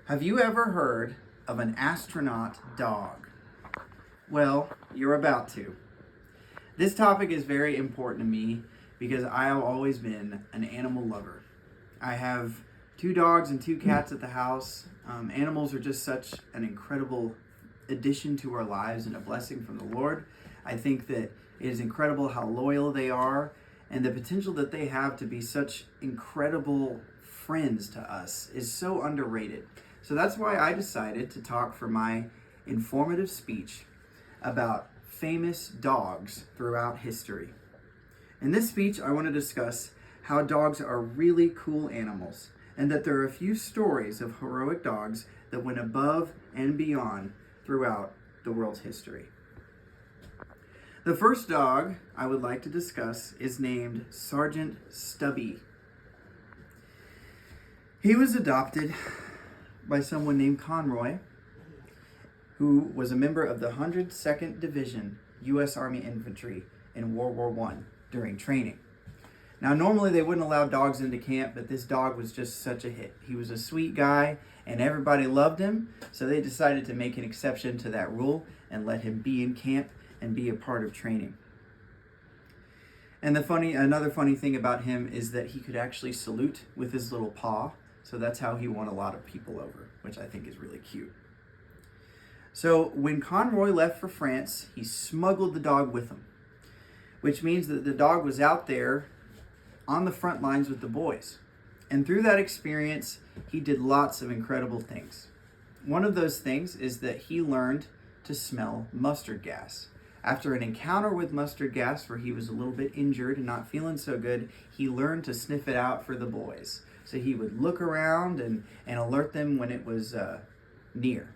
Have you ever heard of an astronaut dog? Well, you're about to. This topic is very important to me because I have always been an animal lover. I have 2 dogs and 2 cats at the house. Animals are just such an incredible addition to our lives and a blessing from the Lord. I think that it is incredible how loyal they are and the potential that they have to be such incredible friends to us is so underrated. So that's why I decided to talk for my informative speech about famous dogs throughout history. In this speech, I want to discuss how dogs are really cool animals and that there are a few stories of heroic dogs that went above and beyond throughout the world's history. The first dog I would like to discuss is named Sergeant Stubby. He was adopted by someone named Conroy, who was a member of the 102nd Division U.S. Army Infantry in World War I during training. Now, normally they wouldn't allow dogs into camp, but this dog was just such a hit. He was a sweet guy, and everybody loved him, so they decided to make an exception to that rule and let him be in camp and be a part of training. And another funny thing about him is that he could actually salute with his little paw, so that's how he won a lot of people over, which I think is really cute. So when Conroy left for France, he smuggled the dog with him, which means that the dog was out there on the front lines with the boys. And through that experience, he did lots of incredible things. One of those things is that he learned to smell mustard gas. After an encounter with mustard gas where he was a little bit injured and not feeling so good, he learned to sniff it out for the boys. So he would look around and alert them when it was near.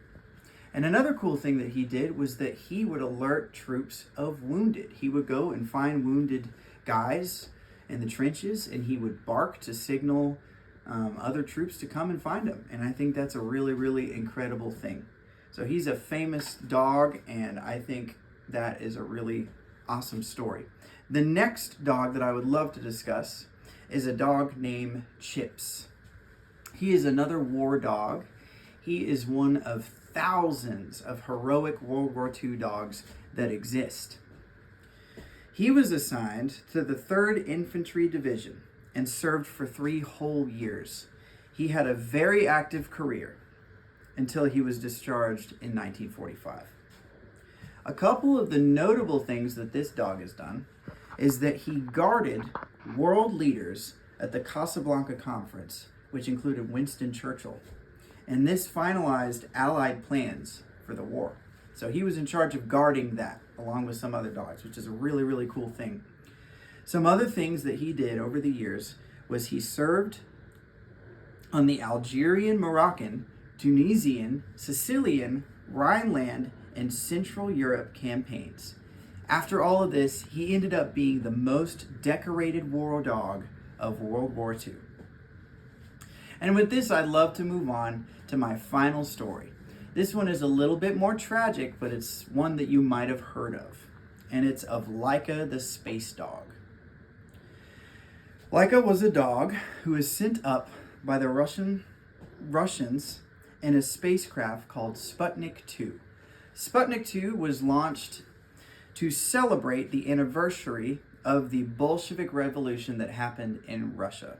And another cool thing that he did was that he would alert troops of wounded. He would go and find wounded guys in the trenches, and he would bark to signal other troops to come and find him. And I think that's a really, really incredible thing. So he's a famous dog, and I think that is a really awesome story. The next dog that I would love to discuss is a dog named Chips. He is another war dog. He is one of thousands of heroic World War II dogs that exist. He was assigned to the 3rd Infantry Division and served for 3 whole years. He had a very active career until he was discharged in 1945. A couple of the notable things that this dog has done is that he guarded world leaders at the Casablanca Conference, which included Winston Churchill. And this finalized Allied plans for the war. So he was in charge of guarding that, along with some other dogs, which is a really, really cool thing. Some other things that he did over the years was he served on the Algerian, Moroccan, Tunisian, Sicilian, Rhineland, and Central Europe campaigns. After all of this, he ended up being the most decorated war dog of World War II. And with this, I'd love to move on to my final story. This one is a little bit more tragic, but it's one that you might have heard of. And it's of Laika the space dog. Laika was a dog who was sent up by the Russians in a spacecraft called Sputnik 2. Sputnik 2 was launched to celebrate the anniversary of the Bolshevik Revolution that happened in Russia.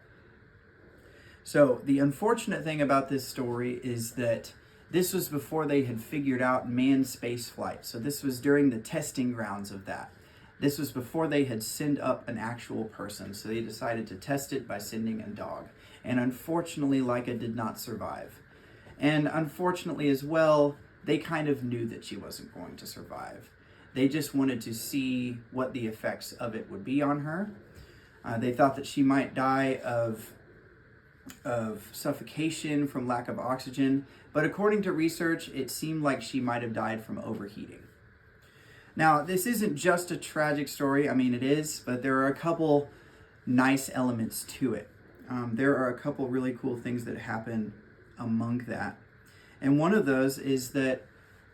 So the unfortunate thing about this story is that this was before they had figured out manned space flight. So this was during the testing grounds of that. This was before they had sent up an actual person. So they decided to test it by sending a dog. And unfortunately, Laika did not survive. And unfortunately as well, they kind of knew that she wasn't going to survive. They just wanted to see what the effects of it would be on her. They thought that she might die of suffocation from lack of oxygen, but according to research, it seemed like she might have died from overheating. Now, this isn't just a tragic story. I mean, it is, but there are a couple nice elements to it. There are a couple really cool things that happen among that. And one of those is that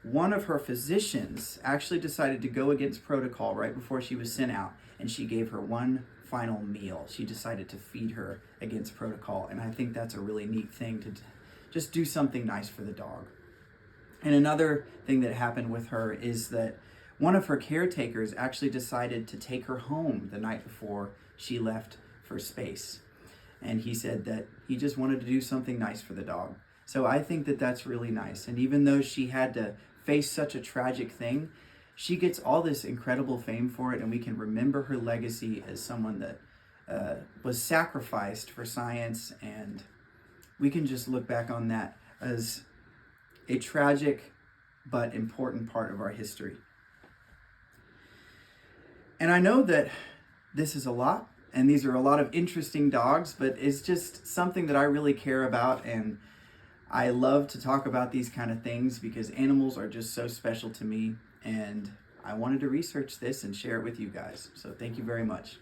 one of her physicians actually decided to go against protocol right before she was sent out, and she gave her one final meal. She decided to feed her against protocol, and I think that's a really neat thing just do something nice for the dog. And another thing that happened with her is that one of her caretakers actually decided to take her home the night before she left for space. And he said that he just wanted to do something nice for the dog. So I think that that's really nice. And even though she had to face such a tragic thing, she gets all this incredible fame for it, and we can remember her legacy as someone that was sacrificed for science, and we can just look back on that as a tragic but important part of our history. And I know that this is a lot, and these are a lot of interesting dogs, but it's just something that I really care about, and I love to talk about these kind of things because animals are just so special to me, and I wanted to research this and share it with you guys. So thank you very much.